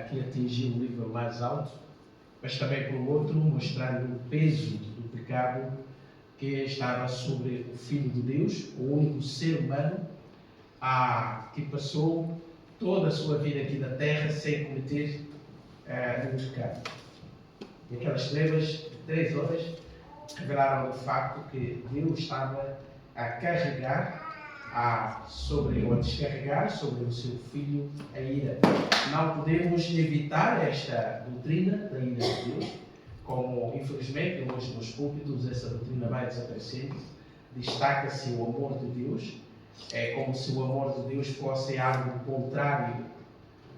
que atingiu o nível mais alto, mas também, por outro, mostrando o peso do pecado que estava sobre o Filho de Deus, o único ser humano que passou toda a sua vida aqui na Terra sem cometer nenhum pecado. E aquelas trevas de 3 horas revelaram de facto que Deus estava a carregar ou a descarregar sobre o seu Filho a ira. Não podemos evitar esta doutrina da ira de Deus, como infelizmente hoje nos púlpitos essa doutrina vai desaparecendo. Destaca-se o amor de Deus, é como se o amor de Deus fosse algo contrário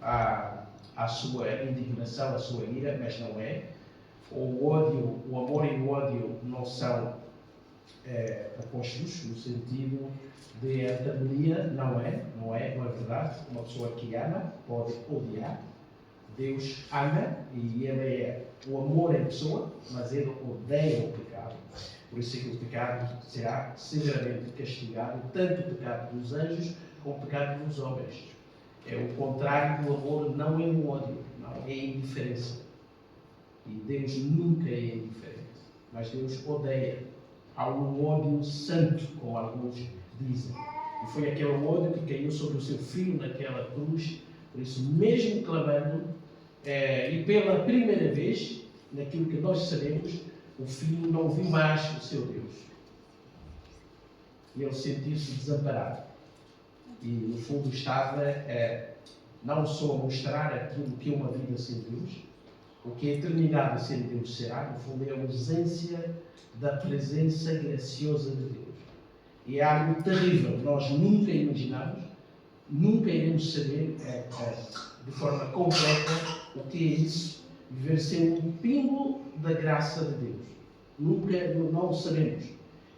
à sua indignação, à sua ira, mas não é. O amor e o ódio não são opostos, no sentido de antagonia, não é verdade. Uma pessoa que ama pode odiar. Deus ama e Ele é o amor em pessoa, mas Ele odeia o pecado. Por isso é que o pecado será severamente castigado, tanto o pecado dos anjos como o pecado dos homens. É o contrário do amor, não é o ódio, não é a indiferença. E Deus nunca é indiferente, mas Deus odeia. Há um ódio santo, como alguns dizem. E foi aquele ódio que caiu sobre o seu Filho naquela cruz. Por isso, mesmo clamando, e pela primeira vez, naquilo que nós sabemos, o Filho não viu mais o seu Deus. E ele sentiu-se desamparado. E, no fundo, estava não só a mostrar aquilo que é uma vida sem Deus, o que a eternidade sem Deus será, no fundo, é a ausência da presença graciosa de Deus. E é algo terrível. Nós nunca imaginamos, nunca iremos saber de forma completa o que é isso, viver sem um pingo da graça de Deus. Não o sabemos.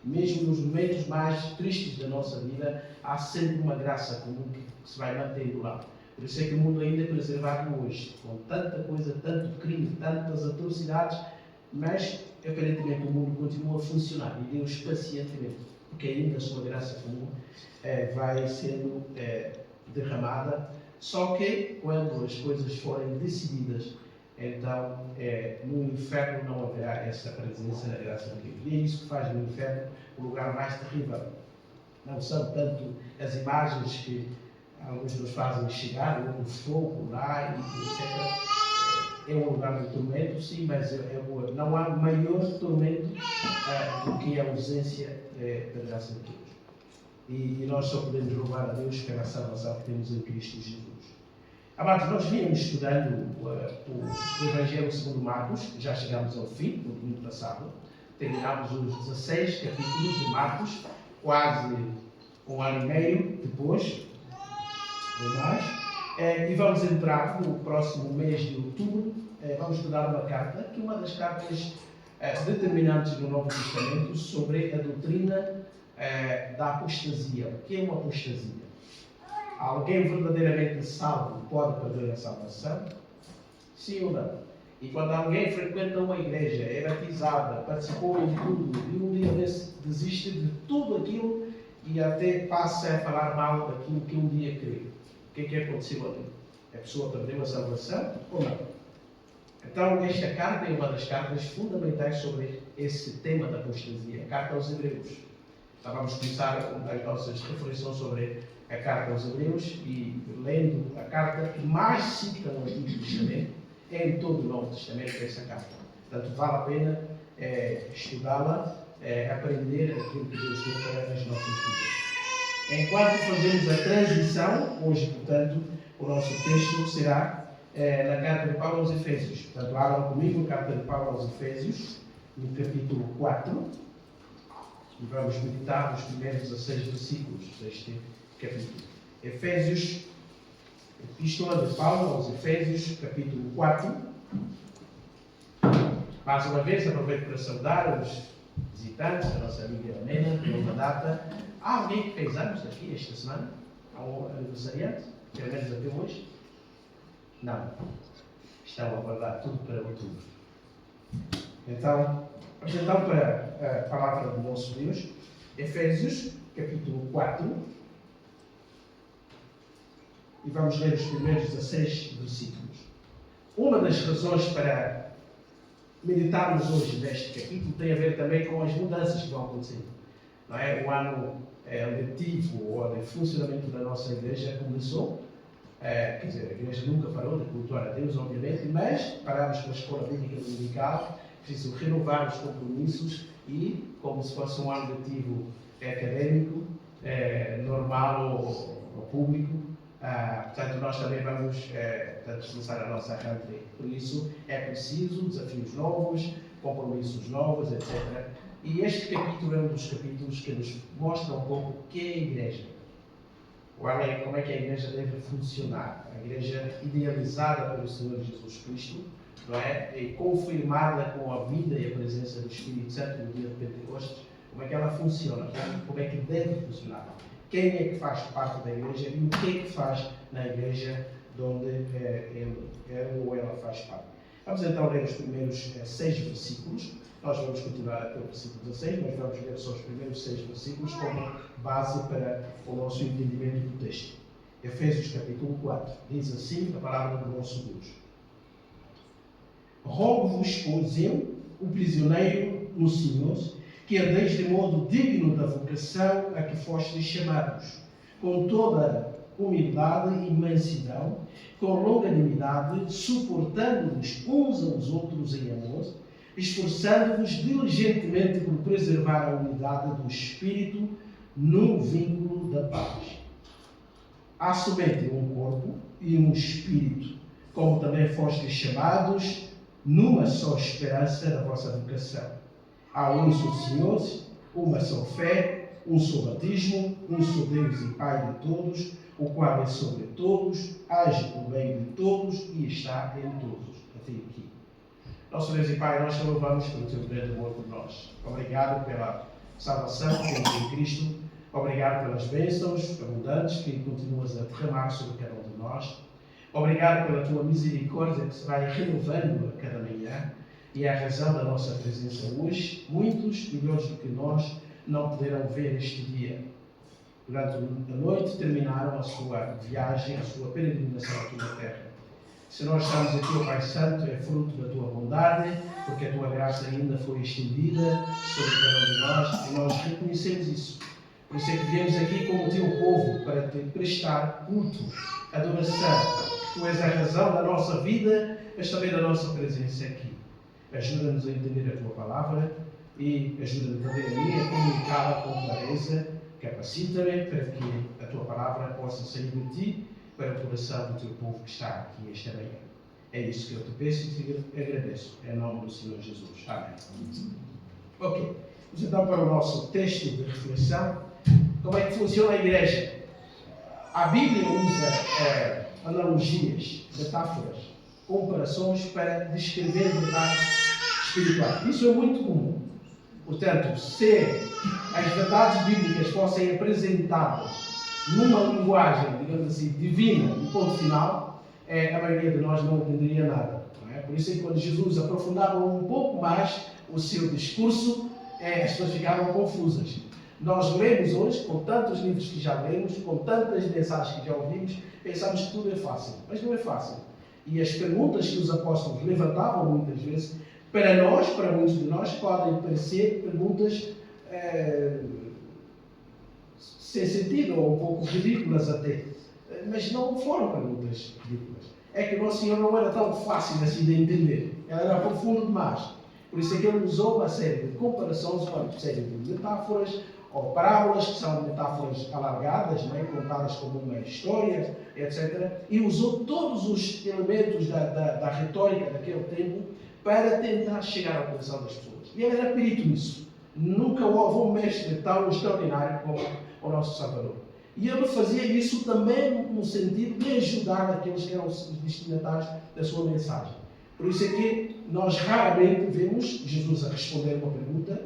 Mesmo nos momentos mais tristes da nossa vida, há sempre uma graça comum que se vai mantendo lá. Por isso é que o mundo ainda é preservado hoje, com tanta coisa, tanto crime, tantas atrocidades, mas aparentemente o mundo continua a funcionar e Deus pacientemente, porque ainda a sua graça comum vai sendo derramada. Só que quando as coisas forem decididas, então no inferno não haverá essa presença da graça de Deus. E é isso que faz do inferno o lugar mais terrível. Não são tanto as imagens que alguns nos fazem chegar, o fogo lá, etc. É um lugar de tormento, sim, mas não há maior tormento do que a ausência da graça de Deus. E nós só podemos louvar a Deus pela salvação que temos em Cristo Jesus. Amados, nós vínhamos estudando o Evangelho segundo Marcos, já chegámos ao fim, no domingo passado. Terminámos os 16 capítulos de Marcos, quase 1 ano e meio depois, ou mais. E vamos entrar no próximo mês de outubro, vamos estudar uma carta, que é uma das cartas determinantes do Novo Testamento sobre a doutrina da apostasia. O que é uma apostasia? Alguém verdadeiramente salvo pode perder a salvação? Sim ou não? E quando alguém frequenta uma igreja, é batizada, participou em tudo, e um dia desiste de tudo aquilo e até passa a falar mal daquilo que um dia creu. O que é que aconteceu ali? A pessoa perdeu a salvação ou não? Então, esta carta é uma das cartas fundamentais sobre esse tema da apostasia, a carta aos Hebreus. Então, vamos começar as nossas reflexões sobre a carta aos Hebreus e lendo a carta que mais cita no Antigo Testamento, em todo o Novo Testamento, essa carta. Portanto, vale a pena estudá-la, aprender aquilo que Deus tem para as nossas vidas. Enquanto fazemos a transição, hoje, portanto, o nosso texto será na carta de Paulo aos Efésios. Portanto, abram comigo a carta de Paulo aos Efésios, no capítulo 4, e vamos meditar nos primeiros 16 versículos deste capítulo. Efésios, Epístola de Paulo aos Efésios, capítulo 4. Mais uma vez, aproveito para saudar os visitantes, a nossa amiga Helena, pela uma data. Há alguém que fez anos aqui esta semana? Há um aniversariante? Pelo menos até hoje? Não. Estão a guardar tudo para outubro. Então, vamos então para a palavra do nosso Deus. Efésios, capítulo 4. E vamos ler os primeiros 16 versículos. Uma das razões para meditarmos hoje neste capítulo tem a ver também com as mudanças que vão acontecendo. Não é? O ano letivo ou de funcionamento da nossa igreja começou. Quer dizer, a igreja nunca parou de cultuar a Deus, obviamente, mas paramos com a escola bíblica dominical, preciso renovar os compromissos e, como se fosse um ano letivo académico, normal ou público, portanto, nós também vamos começar a nossa rentrée. Por isso, é preciso desafios novos, compromissos novos, etc. E este capítulo é um dos capítulos que nos mostra um pouco o que é a igreja. Como é que a igreja deve funcionar. A igreja idealizada pelo Senhor Jesus Cristo, não é? E confirmada com a vida e a presença do Espírito Santo no dia de Pentecostes, como é que ela funciona, como é que deve funcionar. Quem é que faz parte da igreja e o que é que faz na igreja de onde ele ou ela faz parte. Vamos então ler os primeiros 6 versículos. Nós vamos continuar até o versículo 16, mas vamos ler só os primeiros 6 versículos como base para o nosso entendimento do texto. Efésios capítulo 4. Diz assim a palavra do nosso Deus. Rogo-vos, pois eu, o prisioneiro no Senhor, que andeis de modo digno da vocação a que fostes chamados, com toda humildade e mansidão, com longanimidade, suportando-vos uns aos outros em amor, esforçando-vos diligentemente por preservar a unidade do Espírito no vínculo da paz. Há somente um corpo e um Espírito, como também fostes chamados numa só esperança da vossa vocação. Há um só Senhor, uma só fé, um só batismo, um só Deus e Pai de todos, o qual é sobre todos, age por meio de todos e está em todos. Até aqui. Nosso Deus e Pai, nós te louvamos pelo teu grande amor por nós. Obrigado pela salvação que temos em Cristo. Obrigado pelas bênçãos abundantes que continuas a derramar sobre cada um de nós. Obrigado pela tua misericórdia que se vai renovando a cada manhã. E é a razão da nossa presença hoje. Muitos, melhores do que nós, não puderam ver este dia. Durante a noite terminaram a sua viagem, a sua peregrinação aqui na terra. Se nós estamos aqui, ó Pai Santo, é fruto da tua bondade, porque a tua graça ainda foi estendida sobre cada um de nós e nós reconhecemos isso. Por isso é que viemos aqui como teu povo para te prestar culto, adoração. Tu és a razão da nossa vida, mas também da nossa presença aqui. Ajuda-nos a entender a tua palavra e ajuda-me também a mim a comunicá-la com clareza. Capacita-me para que a tua palavra possa sair de ti para o coração do teu povo que está aqui esta manhã. É isso que eu te peço e te agradeço. Em nome do Senhor Jesus. Amém. Ok. Vamos então para o nosso texto de reflexão. Como é que funciona a igreja? A Bíblia usa analogias, metáforas, comparações para descrever verdades espirituais. Isso é muito comum. Portanto, se as verdades bíblicas fossem apresentadas numa linguagem, digamos assim, divina, de ponto final, a maioria de nós não entenderia nada. Não é? Por isso é que quando Jesus aprofundava um pouco mais o seu discurso, as pessoas ficavam confusas. Nós lemos hoje, com tantos livros que já lemos, com tantas mensagens que já ouvimos, pensamos que tudo é fácil. Mas não é fácil. E as perguntas que os apóstolos levantavam muitas vezes, para nós, para muitos de nós, podem parecer perguntas sem sentido ou um pouco ridículas até. Mas não foram perguntas ridículas. É que o nosso Senhor não era tão fácil assim de entender. Ele era profundo demais. Por isso é que ele usou uma série de comparações, uma série de metáforas ou parábolas, que são metáforas alargadas, não é? Contadas como uma história, etc. E usou todos os elementos da retórica daquele tempo para tentar chegar ao coração das pessoas. E ele era perito nisso. Nunca houve um mestre tão extraordinário como o nosso Salvador. E ele fazia isso também no sentido de ajudar aqueles que eram os destinatários da sua mensagem. Por isso é que nós raramente vemos Jesus a responder uma pergunta,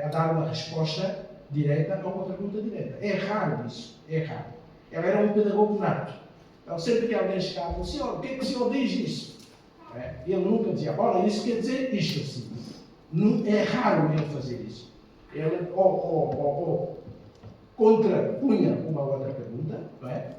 a dar uma resposta direta a uma pergunta direta. É raro isso. É raro. Ele era um pedagogo nato. Então, sempre que alguém chegava, o Senhor, o que é que o Senhor diz isso? Ele nunca dizia, olha, isso quer dizer isto assim. É raro ele fazer isso. Ele contrapunha uma outra pergunta, não é?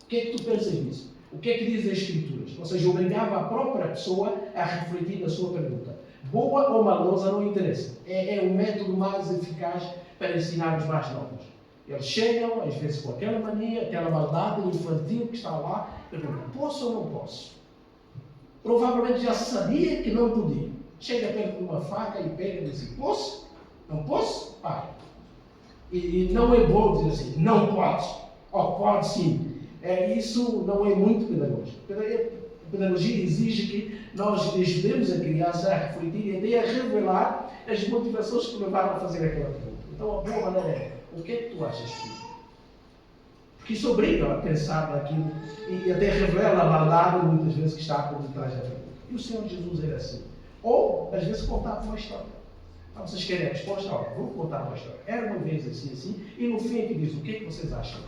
O que é que tu pensas nisso? O que é que diz as Escrituras? Ou seja, obrigava a própria pessoa a refletir na sua pergunta. Boa ou maldosa não interessa. É o método mais eficaz para ensinar os mais novos. Eles chegam, às vezes com aquela mania, aquela maldade infantil que está lá, perguntam, posso ou não posso? Provavelmente já sabia que não podia. Chega perto de uma faca e pega e diz, posso? Não posso? Pai. E não é bom dizer assim, não pode. Ou pode sim. Isso não é muito pedagógico. A pedagogia exige que nós ajudemos a criança a refletir e até a revelar as motivações que levaram a fazer aquela pergunta. Então a boa maneira é, o que é que tu achas, filho? Porque isso obriga a pensar naquilo e até revela a maldade muitas vezes que está por detrás da pergunta. E o Senhor Jesus era assim. Ou, às vezes, contava uma história. Então, vocês querem a resposta? Olha, vou contar uma história. Era uma vez assim, e no fim é que diz, o que é que vocês acham?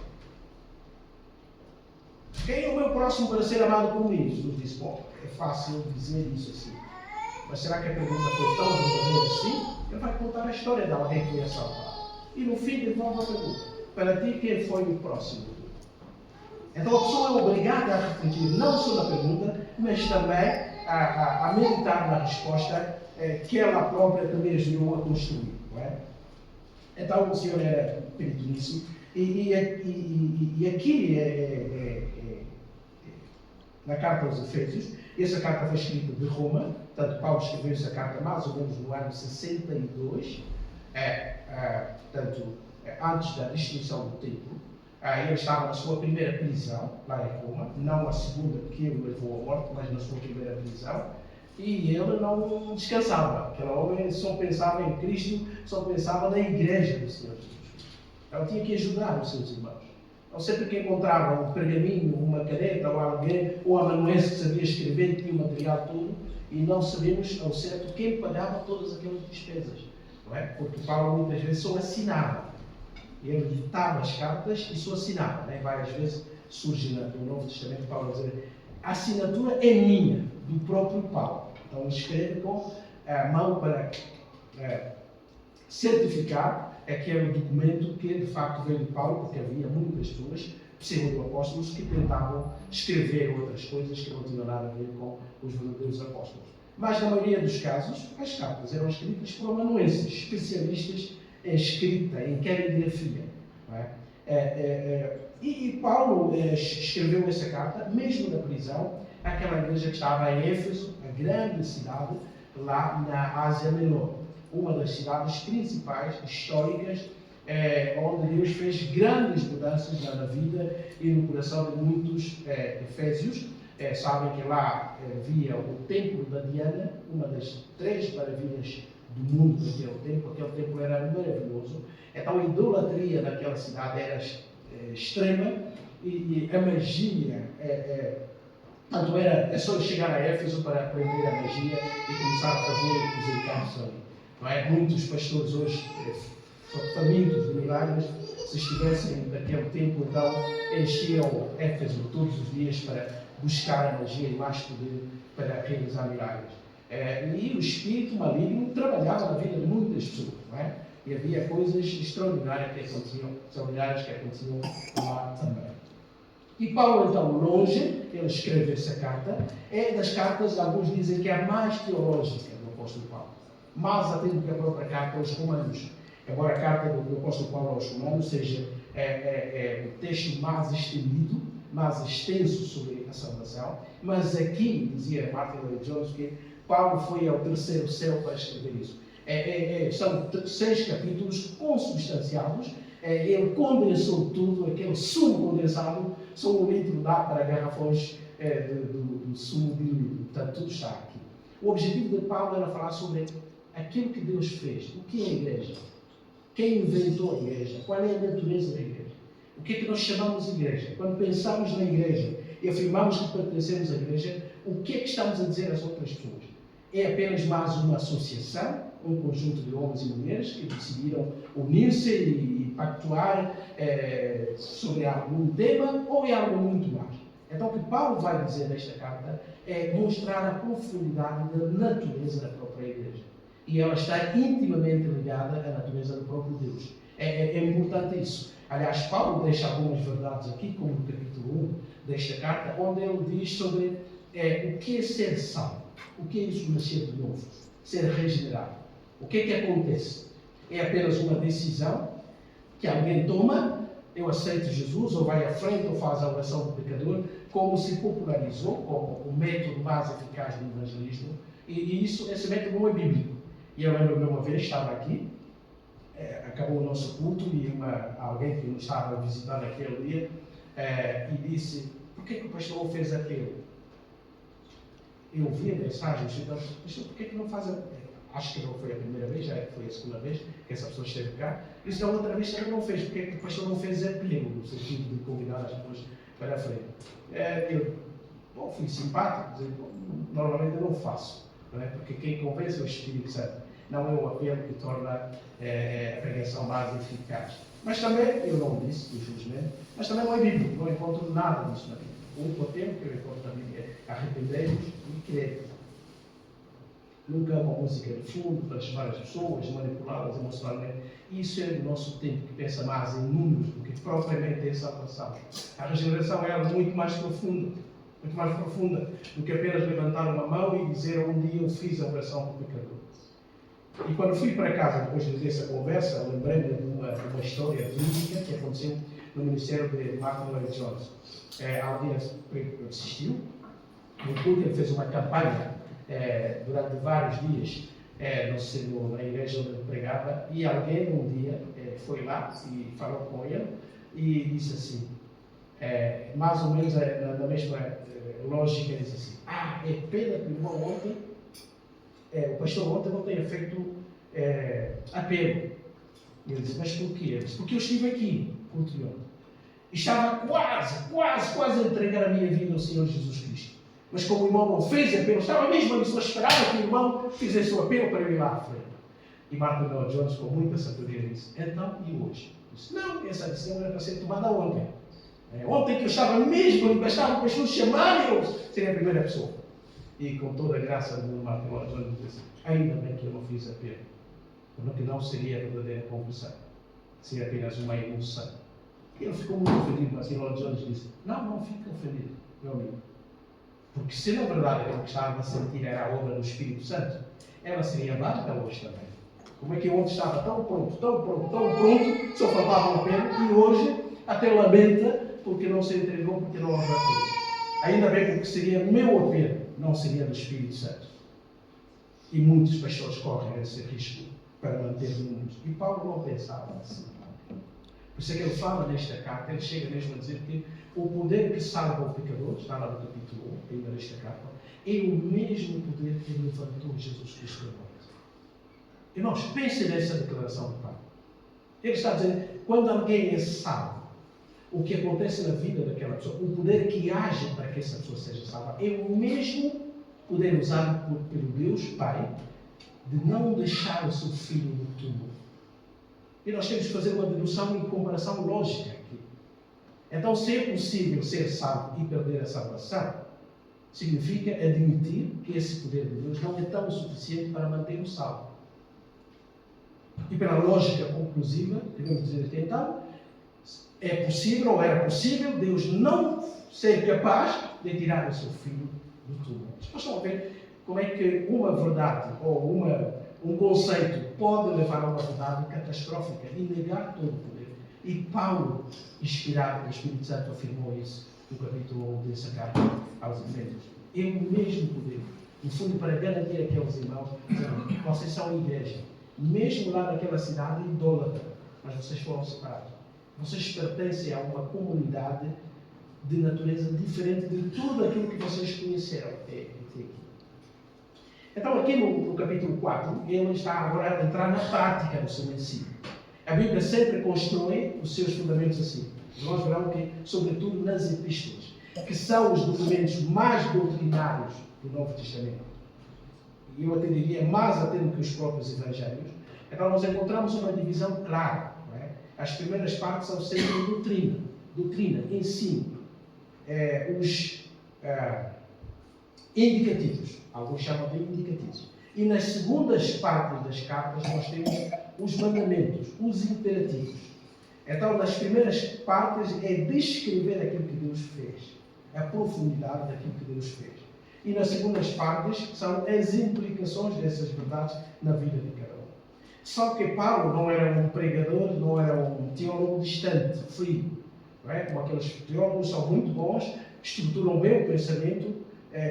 Quem é o meu próximo para ser amado por mim? Jesus disse, bom, é fácil dizer isso assim. Mas será que a pergunta foi tão verdadeira assim? Ele vai contar a história de alguém que foi assaltado. E no fim devolve a pergunta. Para ti, quem foi o próximo? Então a pessoa é obrigada a refletir não só na pergunta, mas também a meditar na resposta que ela própria também ajudou a construir. Não é? Então o Senhor era perito nisso. E aqui, na carta aos Efésios, essa carta foi escrita de Roma, portanto Paulo escreveu essa carta mais ou menos no ano 62, portanto, antes da destruição do templo. Ele estava na sua primeira prisão, lá em Roma, não a segunda que ele levou à morte, mas na sua primeira prisão, e ele não descansava. Aquele homem só pensava em Cristo, só pensava na igreja do Senhor Jesus. Ele tinha que ajudar os seus irmãos. Então, sempre que encontrava um pergaminho, uma caneta, ou alguém, ou amanuense que sabia escrever, tinha o material todo, e não sabemos ao certo quem pagava todas aquelas despesas. Não é? Porque Paulo muitas vezes só assinava. Ele ditava as cartas e só assinava. Né? Várias vezes surge no Novo Testamento Paulo a dizer, a assinatura é minha, do próprio Paulo. Então ele escreve com a mão para certificar aquele documento que de facto veio de Paulo, porque havia muitas pessoas, pseudo-apóstolos, que tentavam escrever outras coisas que não tinham nada a ver com os verdadeiros apóstolos. Mas na maioria dos casos, as cartas eram escritas por amanuenses, especialistas em escrita, em caligrafia. Não é? E Paulo escreveu essa carta, mesmo na prisão, àquela igreja que estava em Éfeso, a grande cidade, lá na Ásia Menor. Uma das cidades principais, históricas, onde Deus fez grandes mudanças na vida e no coração de muitos efésios. Sabem que lá havia o templo da Diana, uma das 3 maravilhas do mundo daquele templo. Aquele templo era maravilhoso. Então a idolatria naquela cidade era extrema e a magia, portanto, é só chegar a Éfeso para aprender a magia e começar a fazer os encantos ali. Não é? Muitos pastores hoje, famintos de milagres, se estivessem naquele tempo, então enchiam Éfeso todos os dias para buscar a magia e mais poder para realizar milagres. E o espírito maligno trabalhava na vida de muitas pessoas, não é? E havia coisas extraordinárias que aconteciam lá também. E Paulo, então, longe, ele escreve essa carta, é das cartas, alguns dizem que é a mais teológica do apóstolo Paulo, mais até do que a própria carta aos Romanos. Embora a carta do apóstolo Paulo aos Romanos seja o texto mais estendido, mais extenso sobre a salvação, mas aqui, dizia Martin Lloyd-Jones, que Paulo foi ao terceiro céu para escrever isso. São 6 capítulos consubstanciados. Ele condensou tudo, aquele sumo condensado, só um litro dá para garrafões do sumo diluído. Portanto, tudo está aqui. O objetivo de Paulo era falar sobre aquilo que Deus fez. O que é a igreja? Quem inventou a igreja? Qual é a natureza da igreja? O que é que nós chamamos de igreja? Quando pensamos na igreja e afirmamos que pertencemos à igreja, o que é que estamos a dizer às outras pessoas? É apenas mais uma associação, um conjunto de homens e mulheres que decidiram unir-se e pactuar sobre algum tema, ou é algo muito mais? Então o que Paulo vai dizer nesta carta é mostrar a profundidade da natureza da própria igreja. E ela está intimamente ligada à natureza do próprio Deus. É importante isso. Aliás, Paulo deixa algumas verdades aqui, como no capítulo 1, desta carta, onde ele diz sobre o que é ser salvo, o que é isso nascer de novo, ser regenerado. O que é que acontece? É apenas uma decisão que alguém toma, eu aceito Jesus, ou vai à frente, ou faz a oração do pecador, como se popularizou como o método mais eficaz do evangelismo, e esse método não é bíblico. E eu lembro-me uma vez, estava aqui, acabou o nosso culto, e alguém que nos estava visitando naquele dia, e disse: por que o pastor não fez apelo? Eu ouvi a mensagem, e disse: pastor, por que não faz apelo? Acho que não foi a primeira vez, já foi a segunda vez que essa pessoa esteve cá. E se da outra vez também não fez, porque o pastor não fez apelo, no sentido de convidar as pessoas para a frente. Eu fui simpático, dizer, normalmente eu não faço, não é? Porque quem convence é o Espírito Santo, não é o apelo que torna a pregação mais eficaz. Mas também, eu não disse, infelizmente, mas também não é bíblico, não encontro nada disso na Bíblia. O único apelo que eu encontro na Bíblia é arrependei-vos e crer. Nunca uma música de fundo para chamar as pessoas, manipulá-las emocionalmente. Isso é o nosso tempo que pensa mais em números do que propriamente em salvação. A regeneração é algo muito mais profunda do que apenas levantar uma mão e dizer: um dia eu fiz a oração do pecador. E quando fui para casa, depois de ter essa conversa, lembrei-me de uma história verídica que aconteceu no ministério de Martin Lloyd-Jones. Alguém assistiu, no culto ele fez uma campanha durante vários dias na igreja onde ele pregava, e alguém um dia foi lá e falou com ele e disse assim, mais ou menos na mesma lógica, ele disse assim: é pena que o irmão ontem, o pastor ontem não tenha feito apelo. Ele disse: mas por quê? Ele disse: porque eu estive aqui, culto de ontem, e estava quase a entregar a minha vida ao Senhor Jesus Cristo. Mas como o irmão não fez apelo, estava mesmo ali, só esperava que o irmão fizesse o apelo para eu ir lá à frente. E Martin Lloyd-Jones, com muita sabedoria, disse: então, e hoje? Disse: não, essa decisão era para ser tomada ontem. Ontem que eu estava mesmo, e bastava para as pessoas chamarem, eu seria a primeira pessoa. E com toda a graça do Martin Lloyd-Jones, disse: ainda bem que eu não fiz apelo, porque não seria a verdadeira conversão, seria apenas uma emoção. E ele ficou muito ofendido. Martin Lloyd-Jones disse: não fique ofendido, meu amigo. Porque se na verdade aquilo que estava a sentir era a obra do Espírito Santo, ela seria válida hoje também. Como é que ontem estava tão pronto, só faltava um apelo, e hoje até lamenta porque não se entregou, porque não houve apelo. Ainda bem, porque seria meu apelo, não seria do Espírito Santo. E muitos pastores correm esse risco para manter números. E Paulo não pensava assim. Por isso é que ele fala nesta carta, ele chega mesmo a dizer que o poder que salva o pecador, está lá no capítulo 1, ainda nesta carta, é o mesmo poder que levantou Jesus Cristo da morte. Irmãos, pensem nessa declaração de Paulo. Ele está dizendo, quando alguém é salvo, o que acontece na vida daquela pessoa, o poder que age para que essa pessoa seja salva, é o mesmo poder usado pelo Deus Pai de não deixar o seu filho no túmulo. E nós temos que fazer uma dedução e comparação lógica aqui. Então, se é possível ser salvo e perder a salvação, significa admitir que esse poder de Deus não é tão suficiente para manter o salvo. E pela lógica conclusiva, devemos dizer que então, é possível ou era possível Deus não ser capaz de tirar o seu filho do túmulo. Vocês estão a ver como é que uma verdade ou um conceito pode levar a uma verdade catastrófica e negar todo o poder. E Paulo, inspirado pelo Espírito Santo, afirmou isso no capítulo 1 dessa carta aos Efésios. É o mesmo poder. No fundo, para garantir aqueles irmãos, vocês são igreja. Mesmo lá naquela cidade idólatra, mas vocês foram separados. Vocês pertencem a uma comunidade de natureza diferente de tudo aquilo que vocês conheceram até aqui. Então, aqui no capítulo 4, ele está agora a entrar na prática do seu ensino. A Bíblia sempre constrói os seus fundamentos assim. Nós veremos que, sobretudo nas epístolas, que são os documentos mais doutrinários do Novo Testamento. E eu até diria mais até do que os próprios evangelhos. Então, nós encontramos uma divisão clara. Não é? As primeiras partes são sempre doutrina, ensino. Os indicativos. Alguns chamam de indicativos. E nas segundas partes das cartas nós temos os mandamentos, os imperativos. Então, nas primeiras partes é descrever aquilo que Deus fez. a profundidade daquilo que Deus fez. E nas segundas partes são as implicações dessas verdades na vida de cada um. Só que Paulo não era um pregador, não era um teólogo distante, frio. Não é? Como aqueles teólogos são muito bons, estruturam bem o pensamento,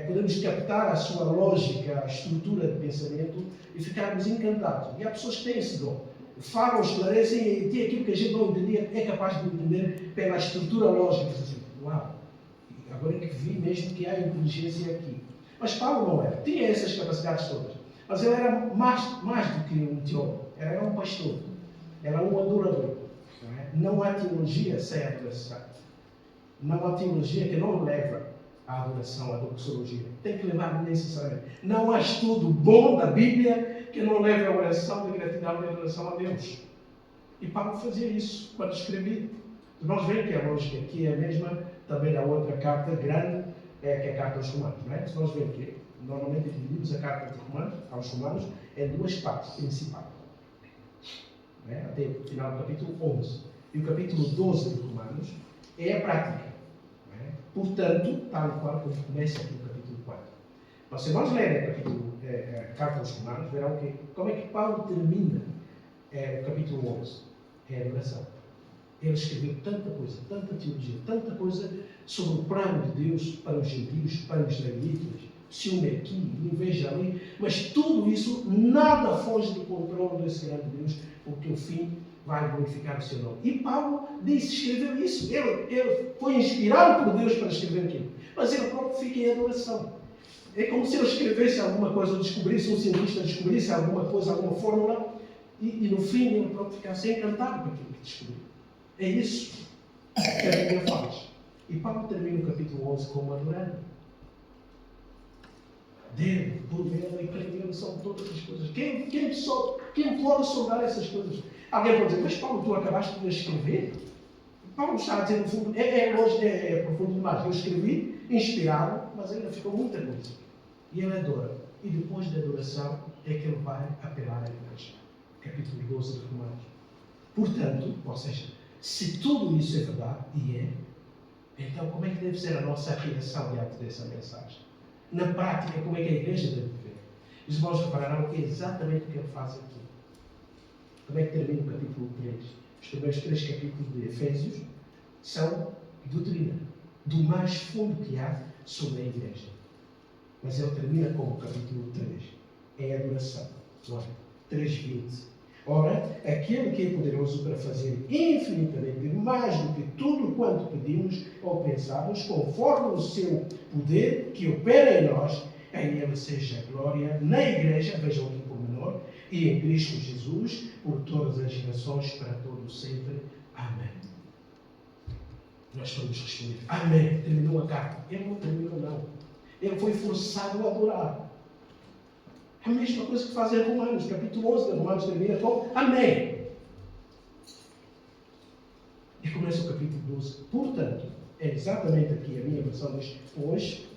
podemos captar a sua lógica, a estrutura de pensamento e ficarmos encantados. E há pessoas que têm esse dom. Falam, esclarecem e tem aquilo que a gente não entendia, é capaz de entender pela estrutura lógica. Assim, uau, agora é que vi mesmo que há inteligência aqui. Mas Paulo não era, tinha essas capacidades todas. Mas ele era mais do que um teólogo, era um pastor, era um adorador. Não há teologia sem adoração. Não há teologia que não leva à adoração, à doxologia. Tem que levar necessariamente. Não há estudo bom da Bíblia que não leve à oração de gratidão e adoração a Deus. E Paulo fazia isso quando escrevia. Nós vemos que a lógica aqui é a mesma também da outra carta grande, que é a carta aos Romanos. Não é? Se nós vemos que normalmente dividimos a carta de Romanos, aos Romanos em duas partes principais. Não é? Até o final do capítulo 11. E o capítulo 12 de Romanos é a prática. Não é? Portanto, tal e qual como começa aqui o capítulo 4. Mas se nós lermos a carta aos Romanos, verão como é que Paulo termina o capítulo 11. É a adoração. Ele escreveu tanta coisa, tanta teologia, tanta coisa sobre o plano de Deus para os gentios, para os israelitas, ciúme aqui, inveja ali, mas tudo isso, nada foge do controle desse grande Deus, porque o fim vai glorificar o seu nome. E Paulo escreveu isso. Ele foi inspirado por Deus para escrever aquilo, mas ele próprio fica em adoração. É como se ele escrevesse alguma coisa, ou descobrisse, um cientista descobrisse alguma coisa, alguma fórmula, e no fim ele próprio ficasse encantado com aquilo que descobriu. É isso que a Bíblia faz. E Paulo termina o capítulo 11 como adorando. Dele, por ele e para ele são todas as coisas. Quem pode sondar essas coisas? Alguém pode dizer, mas Paulo, tu acabaste de escrever? Paulo está a dizer, no fundo, é profundo demais. Eu escrevi, inspirado, mas ainda ficou muita coisa. E ele adora. E depois da adoração é que ele vai apelar à igreja. Capítulo 12 de Romanos. Portanto, ou seja, se tudo isso é verdade, e é, então como é que deve ser a nossa reação diante dessa mensagem? Na prática, como é que a igreja deve viver? Os irmãos repararão que é exatamente o que ele faz aqui. Como é que termina o capítulo 3? Os primeiros 3 capítulos de Efésios são doutrina, do mais fundo que há sobre a igreja. Mas ele termina com o capítulo 3, é adoração. 3:20. Ora, aquele que é poderoso para fazer infinitamente mais do que tudo quanto pedimos ou pensamos, conforme o seu poder que opera em nós, a ele seja a glória na igreja, vejam aqui por menor, e em Cristo Jesus, por todas as gerações, para todos sempre. Amém. Nós vamos responder. Amém. Terminou a carta. Ele não terminou, não. Ele foi forçado a adorar. É a mesma coisa que faz em Romanos. Capítulo 11 de Romanos termina com Amém. E começa o capítulo 12. Portanto, é exatamente aqui a minha versão diz hoje,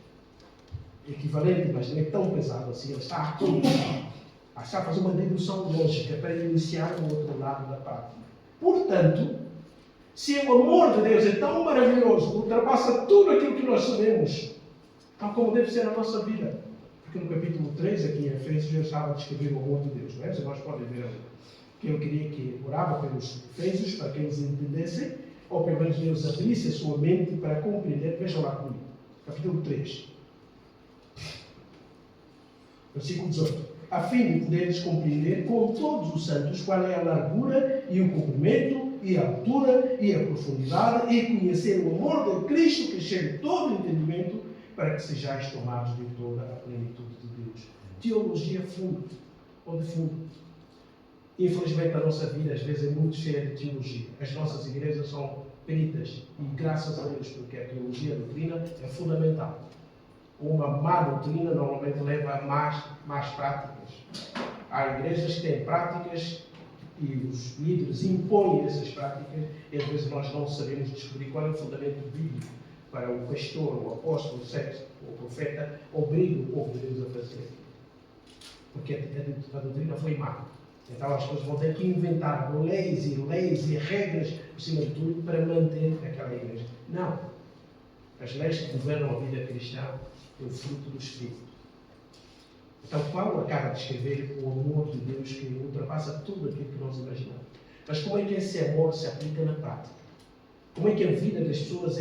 equivalente, mas não é tão pesado assim. Ele está a começar. Está a fazer uma dedução lógica para iniciar o outro lado da prática. Portanto, se o amor de Deus é tão maravilhoso, ultrapassa tudo aquilo que nós sabemos, tal como deve ser a nossa vida. Porque no capítulo 3, aqui em Efésios, eu estava a descrever o amor de Deus. Não é? Os irmãos podem ver que ele queria que orava pelos Efésios para que eles entendessem, ou pelo menos Deus abrisse a sua mente para compreender. Vejam lá comigo. Capítulo 3. Versículo 18. A fim de poderes compreender com todos os santos qual é a largura e o comprimento e a altura e a profundidade e conhecer o amor de Cristo que excede todo o entendimento, para que sejais tomados de toda a plenitude de Deus. Teologia fundo, ou de fundo. Infelizmente a nossa vida às vezes é muito cheia de teologia. As nossas igrejas são peritas e graças a Deus, porque a teologia, a doutrina é fundamental. Uma má doutrina normalmente leva a más práticas. Há igrejas que têm práticas e os líderes impõem essas práticas e às vezes nós não sabemos descobrir qual é o fundamento bíblico para o pastor, o apóstolo, o profeta, obriga o povo de Deus a fazer. Porque a doutrina foi má. Então as pessoas vão ter que inventar leis e regras por cima de tudo para manter aquela igreja. Não. As leis que governam a vida cristã é o fruto do Espírito. Então, Paulo acaba de escrever o amor de Deus que ultrapassa tudo aquilo que nós imaginamos. Mas como é que esse amor se aplica na prática? Como é que a vida das pessoas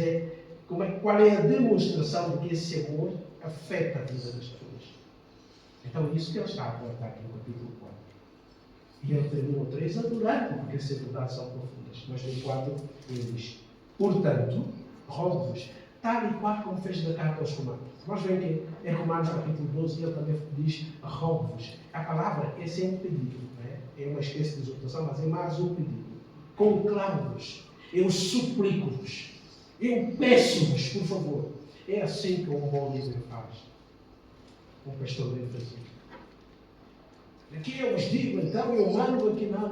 qual é a demonstração de que esse amor afeta a vida das pessoas? Então, é isso que ele está a apontar aqui no capítulo 4. E ele termina o 3 adorando, porque essas verdades são profundas. Mas no 4 ele diz: portanto, rogo-vos, tal e qual como fez da carta aos Romanos. Nós vemos que em Romanos capítulo 12 ele também diz: rogo-vos. A palavra é sempre pedido, não é? É uma espécie de exortação, mas é mais um pedido. Conclamo-vos, eu suplico-vos, eu peço-vos, por favor. É assim que um bom líder faz. Um pastor deve fazer. Aqui eu vos digo, então, eu mando aqui, não,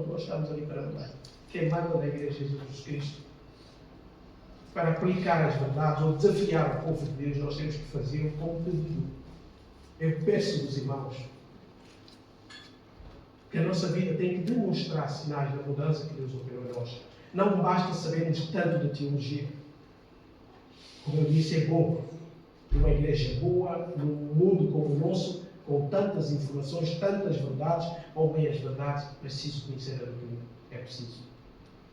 nós estamos ali para mandar. Quem manda na Igreja de Jesus Cristo para aplicar as verdades ou desafiar o povo de Deus, nós temos que fazer com pedido. Eu peço-vos, irmãos, que a nossa vida tem que demonstrar sinais da mudança que Deus operou em nós. Não basta sabermos tanto de teologia. Como eu disse, é bom. Uma igreja boa, num mundo como o nosso, com tantas informações, tantas verdades, ou meias verdades, é preciso conhecer a doutrina. É preciso.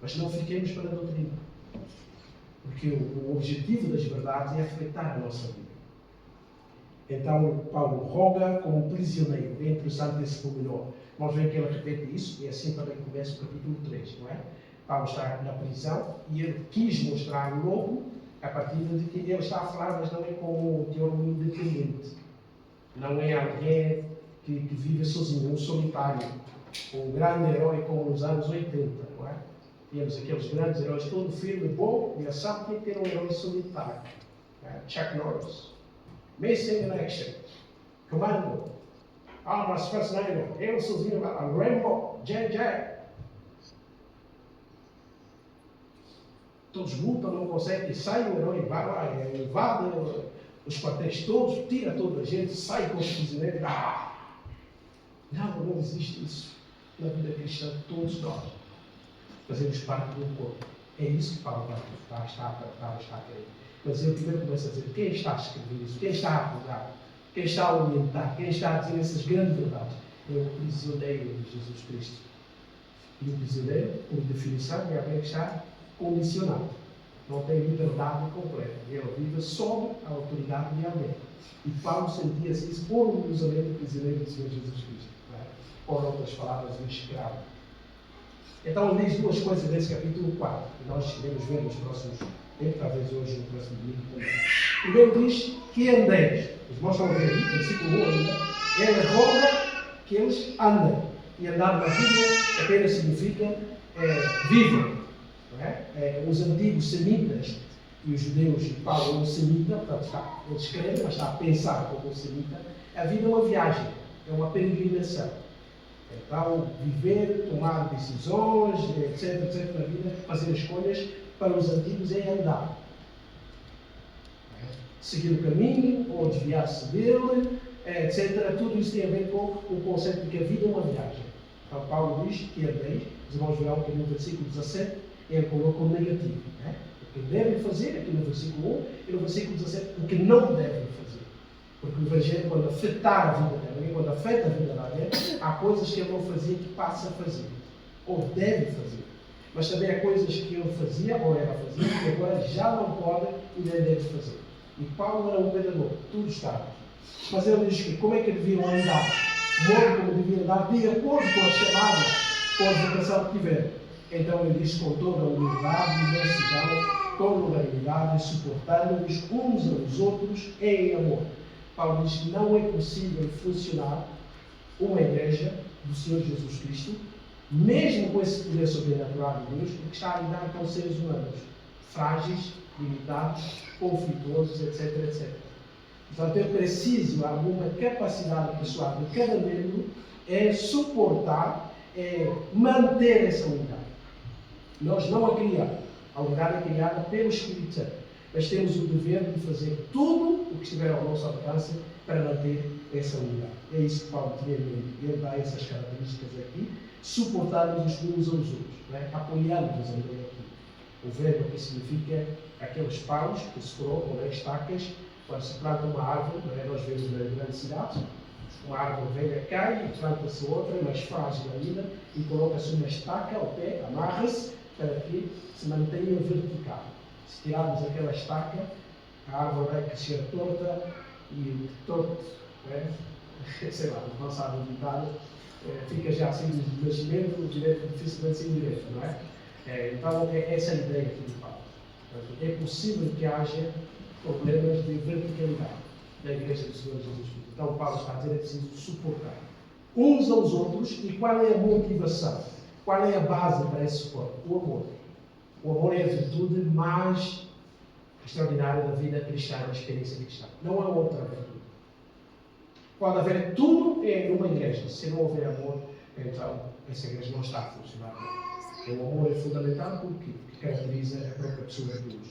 Mas não fiquemos para a doutrina. Porque o objetivo das verdades é afetar a nossa vida. Então, Paulo roga como prisioneiro. É interessante esse pormenor. Nós vemos que ele repete isso, e assim também começa o capítulo 3, não é? Paulo está na prisão e ele quis mostrar logo, a partir de que ele está a falar, mas não é como um teólogo independente. Não é alguém que vive sozinho, um solitário. Um grande herói como nos anos 80, não é? Temos aqueles grandes heróis, todo filme bom e ação tem que ter um herói solitário. Chuck Norris. Missing in Action. Commando. Arnold Schwarzenegger. Eu sozinho. Rambo. J.J. Todos lutam, não conseguem. E sai o herói, vai lá, invade os quartéis todos, tira toda a gente, sai com os prisioneiros. Não existe isso. Na vida cristã, todos nós fazemos parte do corpo. É isso que Paulo está a querer. Mas ele primeiro começa a dizer: quem está a escrever isso? Quem está a apoiar? Quem está a orientar? Quem está a dizer essas grandes verdades? É o prisioneiro de Jesus Cristo. E o prisioneiro, por definição, é alguém que está condicionado. Não tem liberdade completa. Ele vive sob a autoridade de alguém. E Paulo sentia-se isso orgulhosamente prisioneiro do Senhor Jesus Cristo. Por outras palavras, um escravo. Então ele diz duas coisas nesse capítulo 4, que nós queremos ver nos próximos tempos, talvez hoje no próximo domingo também. Primeiro diz que andeis. Os irmãos estão a ver aí, versículo 1 ainda. Ele roga que eles andem. E andar na Bíblia apenas significa vivam. Os antigos semitas e os judeus, Paulo é um semita, portanto ele escreve, mas está a pensar como um semita. A vida é uma viagem, é uma peregrinação. Então, viver, tomar decisões, etc, na vida, fazer escolhas, para os antigos é andar. Seguir o caminho, ou desviar-se dele, etc. Tudo isso tem a ver com o conceito de que a vida é uma viagem. Então, Paulo diz que andeis, os irmãos verão que no versículo 17, ele coloca o negativo. O que devem fazer, aqui no versículo 1, e no versículo 17, o que não devem fazer. Porque o Evangelho, quando afetar a vida de alguém, quando afeta a vida de alguém, há coisas que ele não fazia que passa a fazer. Ou deve fazer. Mas também há coisas que ele fazia, ou era fazer, que agora já não pode e nem deve fazer. E Paulo era um pedagogo, tudo estava. Mas ele diz que como é que deviam andar? O modo como deviam andar, de acordo com a chamada, com a vocação que tiveram. Então ele diz com toda a humildade e mansidão, com longanimidade, suportando-nos uns aos outros em amor. Paulo diz que não é possível funcionar uma igreja do Senhor Jesus Cristo, mesmo com esse poder sobrenatural de Deus, porque está a lidar com seres humanos frágeis, limitados, conflituosos, etc. Portanto, é preciso alguma capacidade pessoal de cada membro suportar, manter essa unidade. Nós não a criamos. A unidade é criada pelo Espírito Santo. Mas temos o dever de fazer tudo o que estiver ao nosso alcance para manter essa unidade. É isso que Paulo tinha em mente. Ele dá essas características aqui, suportar-nos uns aos outros, apoiando-nos aqui. O verbo que significa aqueles paus que se colocam, né, estacas, quando se planta uma árvore, não é? Nós vemos nas grandes cidades, uma árvore velha cai e planta-se outra, mais frágil ainda, e coloca-se uma estaca ao pé, amarra-se, para que se mantenha vertical. Se tirarmos aquela estaca, a árvore vai crescer torta e torto, né? Sei lá, não sabe o ditado, fica já assim de nascimento, direito dificilmente sem direito, não é? Então, é essa a ideia aqui do Paulo. É possível que haja problemas de verticalidade na Igreja do Senhor Jesus Cristo. Então, o Paulo está a dizer que é preciso suportar uns aos outros. E qual é a motivação? Qual é a base para esse suporte? O amor. O amor é a virtude mais extraordinária da vida cristã, da experiência cristã. Não há outra virtude. Pode haver tudo numa igreja. Se não houver amor, então essa igreja não está a funcionar bem. O amor é fundamental porque caracteriza a própria pessoa de Deus.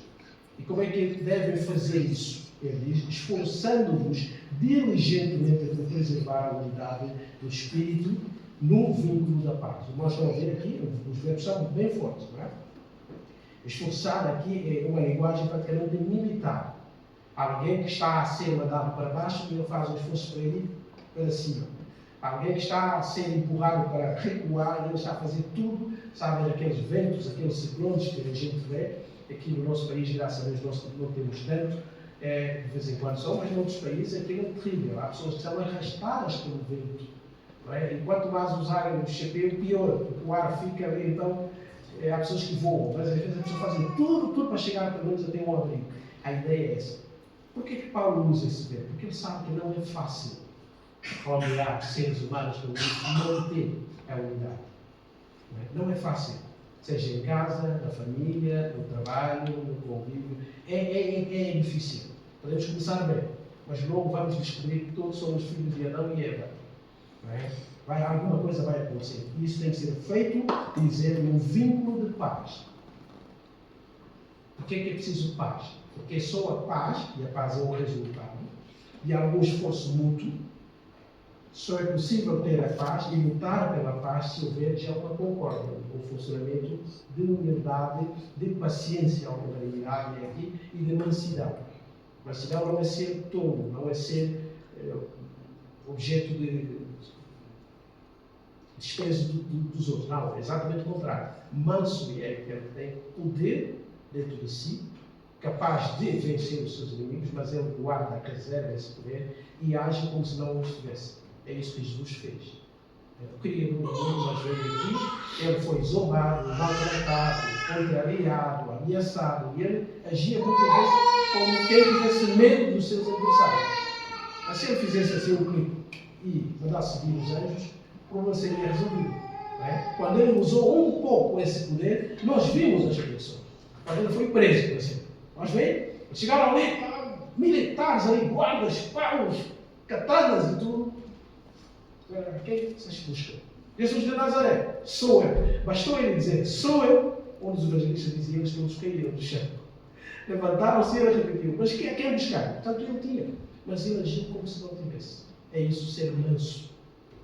E como é que devem fazer isso? Ele diz, esforçando-vos diligentemente por preservar a unidade do Espírito no vínculo da paz. Nós estamos a ver aqui, os verbos são bem fortes, não é? Esforçar aqui é uma linguagem praticamente militar. Alguém que está a ser mandado para baixo e ele faz um esforço para ir para cima. Alguém que está a ser empurrado para recuar e ele está a fazer tudo, sabem, aqueles ventos, aqueles ciclones que a gente vê. Aqui no nosso país, graças a Deus, nós não temos tanto, de vez em quando são, mas em outros países aquilo é terrível. Há pessoas que são arrastadas pelo vento. Não é? E quanto mais usarem o chapéu, pior, porque o ar fica ali, então há pessoas que voam, mas às vezes as pessoas fazem tudo para chegar pelo menos até um abrigo. A ideia é essa. Por que Paulo usa esse verbo? Porque ele sabe que não é fácil rodear seres humanos como isso e manter a unidade. Não é fácil. Seja em casa, na família, no trabalho, no convívio. É difícil. Podemos começar bem, mas logo vamos descobrir que todos somos filhos de Adão e Eva. Alguma coisa vai acontecer. E isso tem que ser feito, dizer, num vínculo de paz. Por que é preciso paz? Porque só a paz, e a paz é o resultado, de algum esforço mútuo, só é possível ter a paz e lutar pela paz se houver já uma concórdia, um funcionamento de humildade, de paciência ao longanimidade aqui e de mansidão. Mansidão não é ser tolo, não é ser objeto de desprezo dos outros. Não, é exatamente o contrário. Manso é aquele que tem poder dentro de si, capaz de vencer os seus inimigos, mas ele guarda, reserva esse poder e age como se não o estivesse. É isso que Jesus fez. O Criador do mundo, nós vemos aqui, ele foi zombado, maltratado, contrariado, ameaçado, e ele agia muitas vezes como quem tivesse medo dos seus adversários. Mas se ele fizesse assim um clique e mandasse vir os anjos, o problema seria resolvido. Não é? Quando ele usou um pouco esse poder, nós vimos as reações. Quando ele foi preso, por exemplo. Nós vemos, chegaram ali, militares ali, guardas, paus, katanas e tudo. Quem vocês buscam? Jesus de Nazaré, sou eu. Bastou ele dizer, sou eu. Um dos evangelistas dizia, eles todos caíram do chão. Levantaram-se e ele repetiu. Mas quem buscar? Portanto, ele tinha. Mas ele agiu como se não tivesse. É isso, ser manso.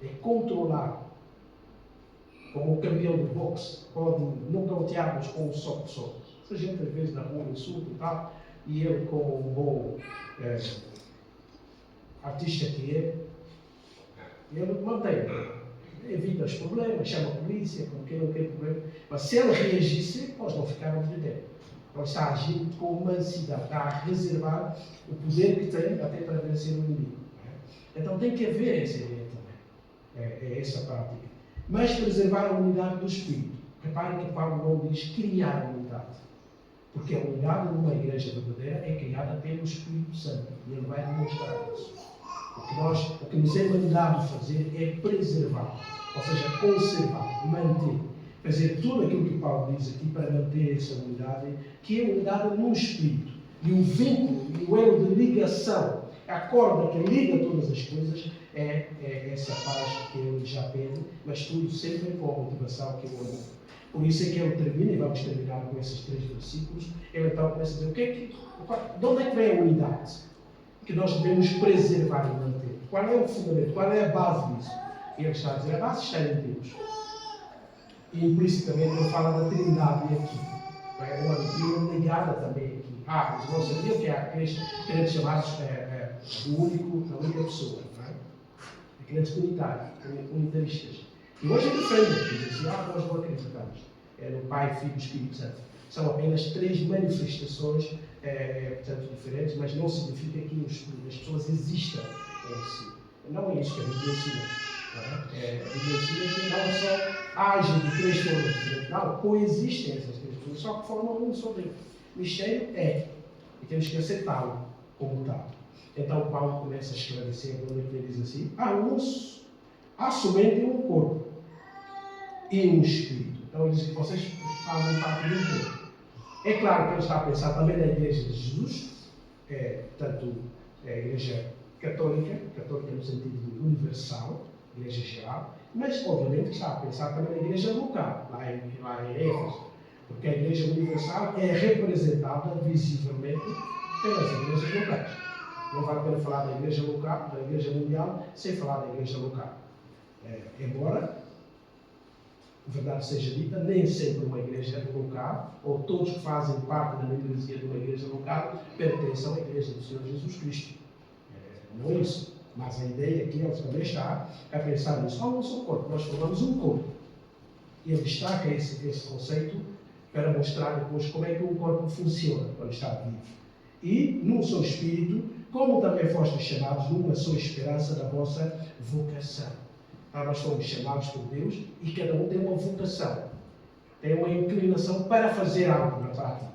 É controlar. Como um campeão de boxe pode nocautear-nos com um só de sol. Se a gente, às vezes, na rua insulta e tal, e ele, como um bom artista que é, ele mantém, evita os problemas, chama a polícia, com quem não quer problema. Mas se ele reagisse, nós não ficávamos de dentro. Ele está a agir com mansidão, está a reservar o poder que tem até para vencer o inimigo. Então tem que haver essa ideia também, é essa prática. Mas preservar a unidade do Espírito. Reparem que Paulo não diz criar a unidade. Porque a unidade numa igreja verdadeira é criada pelo Espírito Santo. E ele vai demonstrar isso. O que nos é mandado fazer é preservar, ou seja, conservar, manter, fazer tudo aquilo que Paulo diz aqui para manter essa unidade, que é a unidade no Espírito. E o vínculo e o elo de ligação, a corda que liga todas as coisas, é essa paz que ele já pede, mas tudo sempre com a motivação que é o amor. Por isso é que ele termina, e vamos terminar com esses 3 versículos, ele então começa a dizer, de onde é que vem a unidade? Que nós devemos preservar e manter. Qual é o fundamento? Qual é a base disso? E ele está a dizer, a base está em Deus. E implicitamente ele fala da Trindade aqui. É uma doutrina ligada também aqui. Os irmãos sabiam que há crentes chamados a única pessoa, não é? Crentes unitaristas. E hoje defendem, dizem assim, nós não acreditamos. É no Pai, Filho e Espírito Santo. São apenas 3 manifestações, portanto, diferentes, mas não significa que as pessoas existam em si. Não é isso que a Bíblia ensina. A Bíblia ensina que não só agem de 3 formas diferentes, não, coexistem essas 3 pessoas, só que formam um só Deus. O mistério é, e temos que aceitá-lo como tal. Então Paulo começa a esclarecer quando ele diz assim, há somente um corpo e um espírito. Então ele diz que vocês fazem parte de um corpo. É claro que ele está a pensar também na Igreja de Jesus, portanto, a Igreja católica no sentido universal, Igreja geral, mas obviamente está a pensar também na Igreja local, lá em Éfeso, porque a Igreja universal é representada visivelmente pelas igrejas locais. Não vale a pena falar da Igreja local, da Igreja mundial, sem falar da Igreja local. Embora a verdade seja dita, nem sempre uma igreja local, ou todos que fazem parte da membresia de uma igreja local, pertencem à Igreja do Senhor Jesus Cristo. Não é isso. Mas a ideia aqui, ele também está a pensar nisso. Não só corpo, nós formamos um corpo. E ele destaca esse conceito para mostrar depois como é que um corpo funciona quando está vivo. E, num só espírito, como também fostes chamados numa só esperança da vossa vocação. Nós fomos chamados por Deus e cada um tem uma vocação, tem uma inclinação para fazer algo na prática.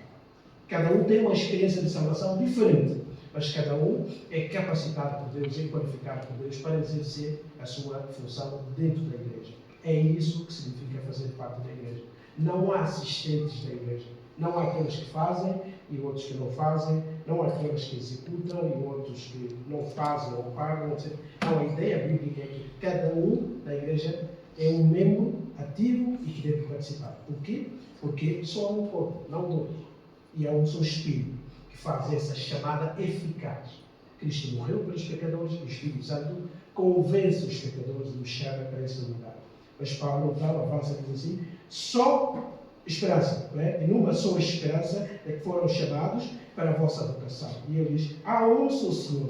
Cada um tem uma experiência de salvação diferente, mas cada um é capacitado por Deus e qualificado por Deus para exercer a sua função dentro da igreja. É isso que significa fazer parte da igreja. Não há assistentes da igreja. Não há aqueles que fazem e outros que não fazem. Não há aqueles que executam e outros que não fazem ou pagam. Não, a ideia bíblica é que cada um da igreja é um membro ativo e que deve participar. Por quê? Porque só há um corpo, não dois. E há um só Espírito que faz essa chamada eficaz. Cristo morreu pelos pecadores e o Espírito Santo convence os pecadores e os chama para essa unidade. Mas Paulo então avança e diz assim, só esperança, não é? E numa só esperança é que foram chamados para a vossa vocação. E ele diz, há um só Senhor,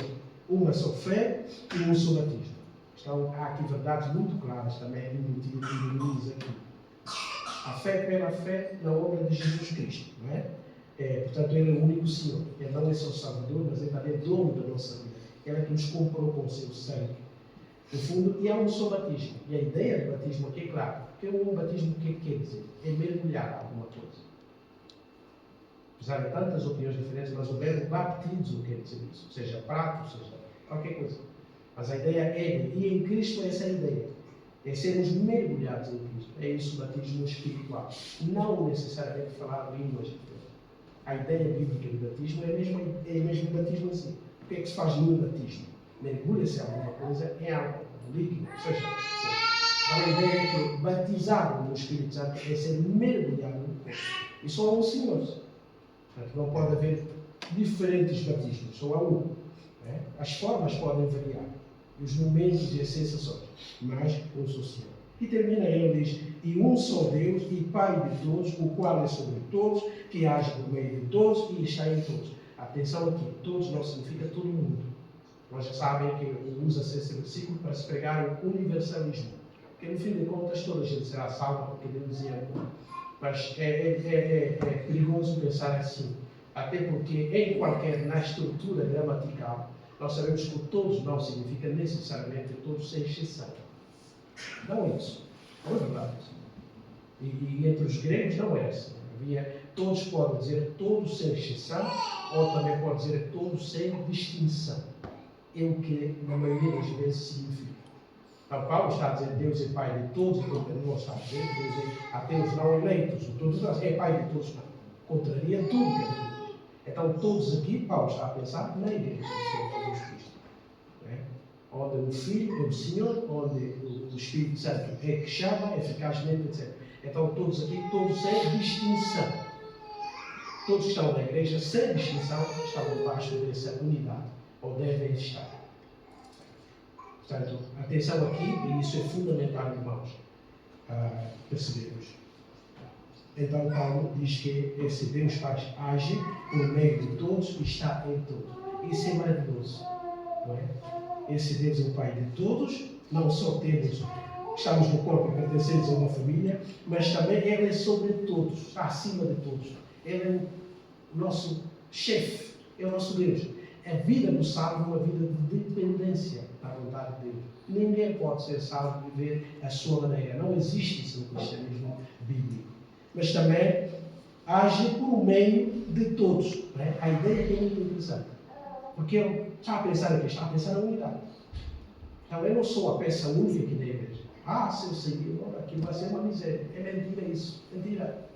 uma só fé e um só batismo. Então, há aqui verdades muito claras também embutidas aqui. A fé pela fé na obra de Jesus Cristo, não é? Portanto, ele é o único Senhor. Ele não é só Salvador, mas ele também é dono da nossa vida. Ele é que nos comprou com o seu sangue. No fundo, e há um só batismo. E a ideia do batismo aqui é claro. Porque um batismo, o que quer dizer? É mergulhar alguma coisa. Apesar de tantas opiniões diferentes, mas o verbo baptizo quer dizer isso. Seja prato, seja qualquer coisa. Mas a ideia é, e em Cristo essa é a ideia. É sermos mergulhados em Cristo. É isso o batismo espiritual. Não necessariamente falar línguas diferentes. A ideia bíblica do batismo é mesmo o batismo assim. O que é que se faz no batismo? Mergulha-se alguma coisa em algo, um líquido, seja. Então a ideia é que batizado no Espírito Santo é ser mergulhado no corpo. E só há um Senhor. Portanto, não pode haver diferentes batismos, só há um. Né? As formas podem variar, os momentos e as sensações, mas um só Senhor. E termina ele, diz, e um só Deus e Pai de todos, o qual é sobre todos, que age por meio de todos e está em todos. Atenção aqui, todos não significa todo mundo. Nós já sabem que usa-se esse versículo para se pregar o universalismo. Porque no fim de contas toda a gente será salva porque Deus é bom. Mas é perigoso pensar assim. Até porque na estrutura gramatical, nós sabemos que todos não significa necessariamente todos sem exceção. Não é isso. Não é verdade. E entre os gregos não é assim. Todos podem dizer todos sem exceção, ou também pode dizer todos sem distinção. É o que na maioria das vezes significa. Então Paulo está a dizer Deus é Pai de todos, então não está a dizer Deus é ateus não eleitos, todos é Pai de todos, não. Contraria tudo que é Deus. Então todos aqui, Paulo está a pensar na igreja do Senhor Jesus Cristo. Onde o Filho é o Senhor, onde o Espírito Santo é que chama eficazmente, etc. Então todos aqui, todos sem distinção. Todos que estão na igreja, sem distinção, estão debaixo dessa unidade, ou devem estar. Portanto, atenção aqui, e isso é fundamental, irmãos, percebermos. Então Paulo diz que esse Deus Pai age por meio de todos e está em todos. Isso é maravilhoso, não é? Esse Deus é o Pai de todos, não só estamos no corpo e pertencemos a uma família, mas também Ele é sobre todos, está acima de todos. Ele é o nosso chefe, é o nosso Deus. A vida do salvo é uma vida de dependência da vontade de Deus. Ninguém pode ser salvo e viver a sua maneira. Não existe isso no cristianismo bíblico. Mas também age por meio de todos. Não é? A ideia aqui é muito interessante. Porque ele está a pensar aqui, está a pensar na unidade. Então eu não sou a peça única aqui da igreja. Se eu seguir, aqui vai ser uma miséria. É mentira isso. Mentira.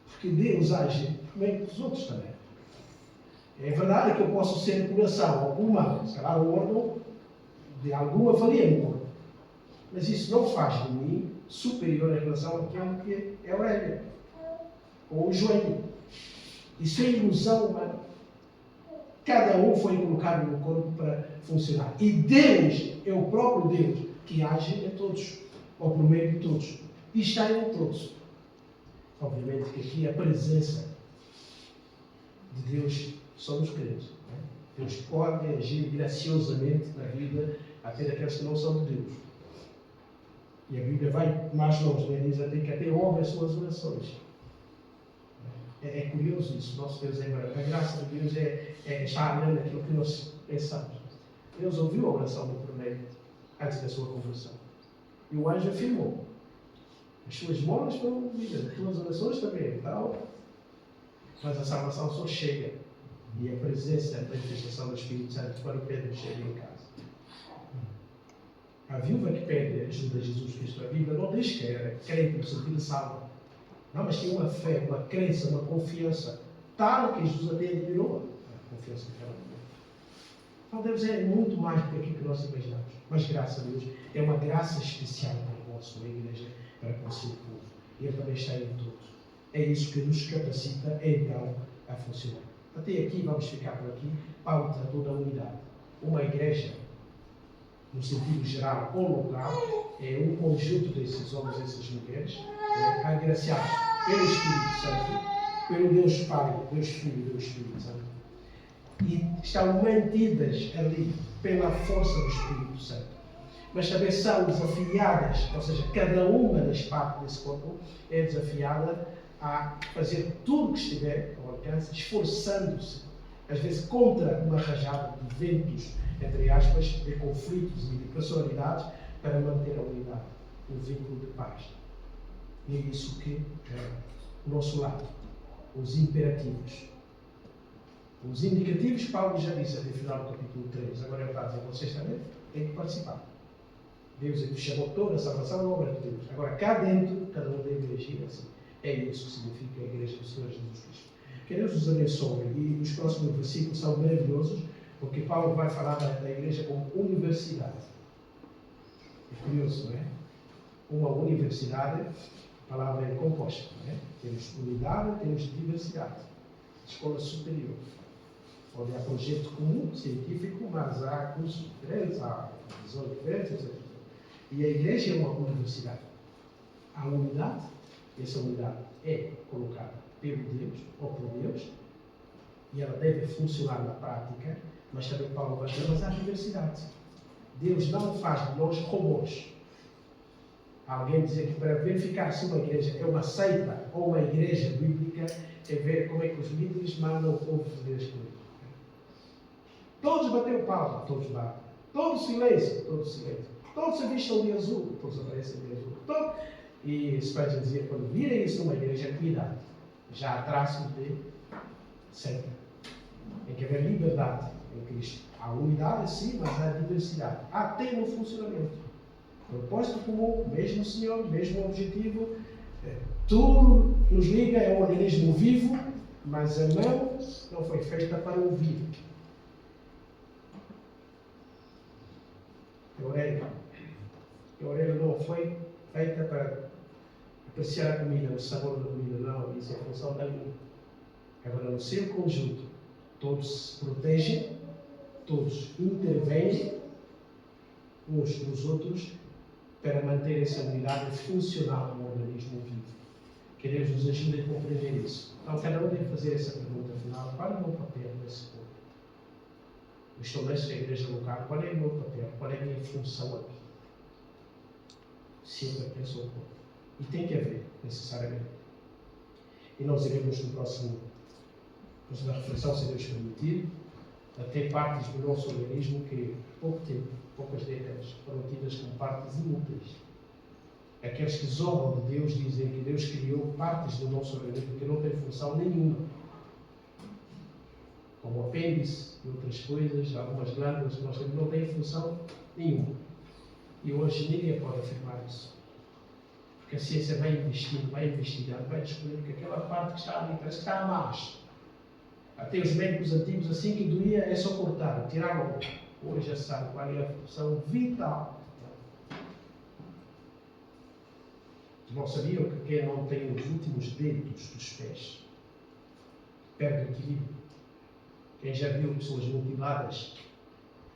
Porque Deus age por meio dos outros também. É verdade que eu posso ser coração ou pulmão, se calhar o órgão de alguma valia no corpo. Mas isso não faz de mim superior em relação àquilo que é a orelha ou o joelho. Isso é ilusão humana. Cada um foi colocado no corpo para funcionar. E Deus é o próprio Deus que age em todos, ou por meio de todos. E está em todos. Obviamente que aqui a presença de Deus são os crentes. Não é? Deus pode agir graciosamente na vida até daqueles que não são de Deus. E a Bíblia vai mais longe, né? Diz até que até ouve as suas orações. É curioso isso. Nosso Deus é maravilhoso. A graça de Deus está além daquilo que nós pensamos. Deus ouviu a oração do primeiro antes da sua conversão. E o anjo afirmou: as suas molas foram ouvidas, as tuas orações também. Então, mas a salvação só chega. E a presença, a manifestação do Espírito Santo quando Pedro chega em casa. A viúva que pede ajuda a Jesus Cristo, a Bíblia não diz que era crente no sentido de salvo. Não, mas tinha uma fé, uma crença, uma confiança tal que Jesus até admirou a confiança que ela tinha. Então Deus é muito mais do que aquilo que nós imaginamos. Mas graças a Deus é uma graça especial para nós, para a igreja, para com o seu povo. E Ele também está em todos. É isso que nos capacita então a funcionar. Até aqui, vamos ficar por aqui. Paulo tratou da unidade. Uma igreja, no sentido geral ou local, é um conjunto desses homens e dessas mulheres, agraciados pelo Espírito Santo, pelo Deus Pai, Deus Filho e Deus Espírito Santo. E estão mantidas ali pela força do Espírito Santo. Mas também são desafiadas, ou seja, cada uma das partes desse corpo é desafiada a fazer tudo o que estiver ao alcance, esforçando-se, às vezes contra uma rajada de ventos, entre aspas, de conflitos e de personalidades, para manter a unidade, o vínculo de paz. E é isso que o nosso lado, os imperativos. Os indicativos, Paulo já disse até o final do capítulo 3, agora ele está a dizer, vocês também têm que participar. Deus é que chamou toda a salvação, a obra de Deus. Agora, cá dentro, cada um deve agir assim. É isso que significa a Igreja do Senhor Jesus Cristo. Que Deus os abençoe. E os próximos versículos são maravilhosos, porque Paulo vai falar da Igreja como universidade. É curioso, não é? Uma universidade, a palavra é composta, não é? Temos unidade, temos diversidade. Escola superior, onde há projeto comum, científico, mas há cursos diferentes, há visões diferentes, etc. E a Igreja é uma universidade. Há unidade. Essa unidade é colocada pelo Deus, ou por Deus, e ela deve funcionar na prática, mas também Paulo vai dizer, mas há diversidade. Deus não faz de nós robôs. Alguém dizer que para verificar se uma igreja é uma seita ou uma igreja bíblica é ver como é que os líderes mandam o povo fazer as coisas. Todos bateram palma, todos batem. Todos silêncio, todos silêncio. Todos se vistam de azul, todos aparecem de azul. E Spurgeon dizia, quando virem isso numa igreja, cuidado. Já há traços de seita. Tem que haver liberdade em Cristo. Há unidade, sim, mas há diversidade. Há até no funcionamento. Propósito comum, mesmo Senhor, mesmo objetivo. Tudo nos liga, é um organismo vivo, mas a mão não foi feita para ouvir. A orelha não foi feita para apreciar a comida, o sabor da comida, não. Isso é a função da língua. Agora, no seu conjunto, todos se protegem, todos intervêm uns nos outros para manter essa unidade funcional no organismo vivo. Que Deus nos ajude a compreender isso. Então, cada um deve fazer essa pergunta final. Qual é o meu papel nesse ponto? Eu estou nesta igreja local. Qual é o meu papel? Qual é a minha função aqui? Se eu pertenço ao povo. E tem que haver, necessariamente. E nós iremos no próximo da reflexão, se Deus permitir, até partes do nosso organismo que, pouco tempo, poucas décadas, foram tidas como partes inúteis. Aqueles que zombam de Deus dizem que Deus criou partes do nosso organismo que não têm função nenhuma. Como o apêndice e outras coisas, algumas glândulas que nós temos, não têm função nenhuma. E hoje ninguém pode afirmar isso. Porque a ciência vai investindo, vai investigando, vai descobrindo que aquela parte que está ali parece que está a mais. Até os médicos antigos, assim que doía, é só cortar, tiravam. Hoje já sabe qual é a função vital. Não sabiam que quem não tem os últimos dedos dos pés perde o equilíbrio. Quem já viu pessoas mutiladas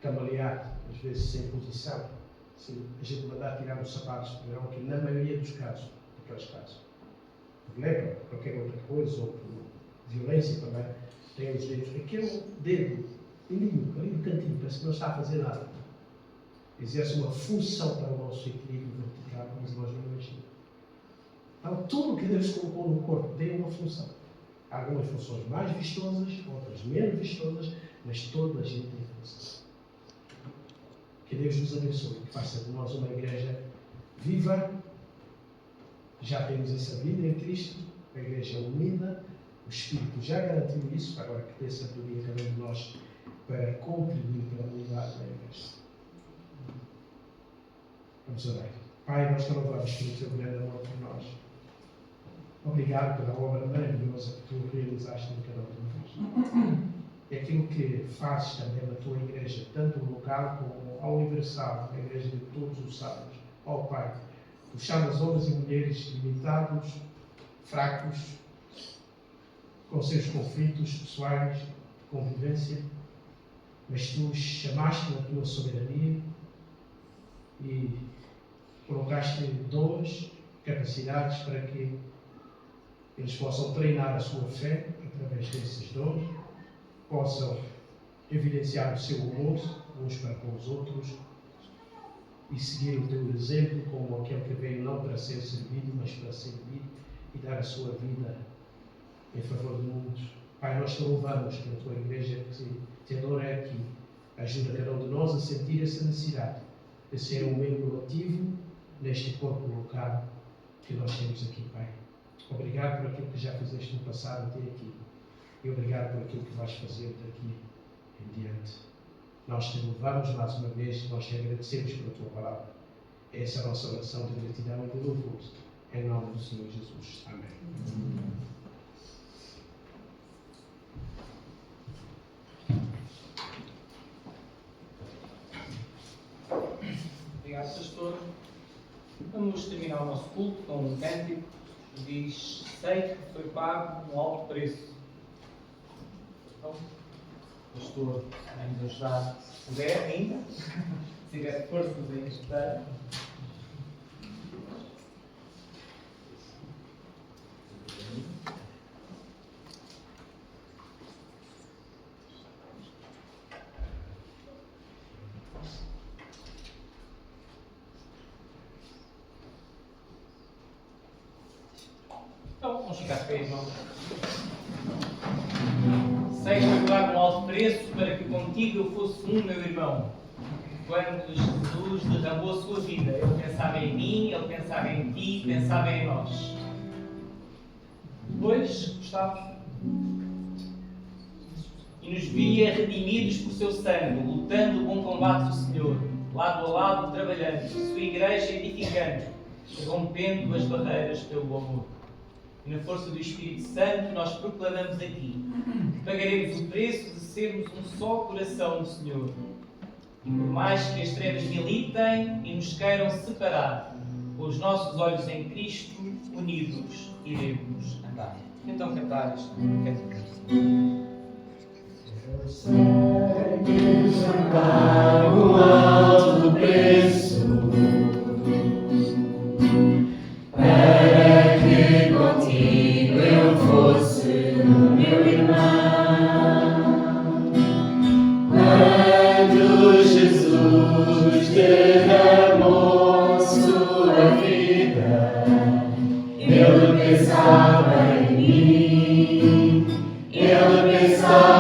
cambalear, às vezes sem posição, se a gente mandar tirar os sapatos, verão que na maioria dos casos, naqueles casos, por lepra, por qualquer outra coisa, ou por violência também, tem os dedos. Aquele dedo pequenino, ali no cantinho, parece que não está a fazer nada. Exerce uma função para o nosso equilíbrio vertical, mas nós não imaginamos. Então, tudo o que Deus colocou no corpo tem uma função. Há algumas funções mais vistosas, outras menos vistosas, mas todas têm função. Que Deus nos abençoe, que faça de nós uma igreja viva. Já temos essa vida em Cristo, a igreja unida. O Espírito já garantiu isso, agora que tem sabedoria cada um de nós para contribuir para a unidade da igreja. Vamos orar. Pai, nós te louvamos pelo teu grande amor por nós. Obrigado pela obra maravilhosa que tu realizaste em cada um de nós. É aquilo que fazes também na tua igreja, tanto local como a universal, a igreja de todos os sábados. Ó Pai, tu chamas homens e mulheres limitados, fracos, com seus conflitos pessoais, de convivência, mas tu chamaste na tua soberania e colocaste dons, capacidades para que eles possam treinar a sua fé através desses dons, possam evidenciar o seu amor uns para com os outros e seguir o teu exemplo como aquele que veio não para ser servido, mas para servir e dar a sua vida em favor do mundo. Pai, nós te louvamos pela tua igreja que te adora aqui. Ajuda cada um de nós a sentir essa necessidade de ser um membro ativo neste corpo local que nós temos aqui, Pai. Obrigado por aquilo que já fizeste no passado até aqui. E obrigado por aquilo que vais fazer daqui em diante. Nós te louvamos mais uma vez, nós te agradecemos pela tua palavra. Essa é a nossa oração de gratidão e de louvor. Em nome do Senhor Jesus. Amém. Obrigado, pastor. Vamos terminar o nosso culto com um cântico que diz: sei que foi pago um alto preço. Então, o pastor vai nos ajudar, se puder ainda, se tiver forças em ajudar. Então, vamos ficar de pé, irmãos. Sei que foi pago um alto preço para que contigo eu fosse um, meu irmão. Quando Jesus derramou a sua vida, Ele pensava em mim, Ele pensava em ti, pensava em nós. Depois, Gustavo, e nos via redimidos por seu sangue, lutando o bom combate do Senhor, lado a lado, trabalhando, sua igreja edificando, rompendo as barreiras pelo amor. E na força do Espírito Santo nós proclamamos aqui que pagaremos o preço de sermos um só coração do Senhor. E por mais que as trevas militem e nos queiram separar, com os nossos olhos em Cristo, unidos, iremos andar. Então cantar isto. Eu sei que foi pago um alto preço para que contigo derramou sua vida. Ele pensava em mim, ele pensava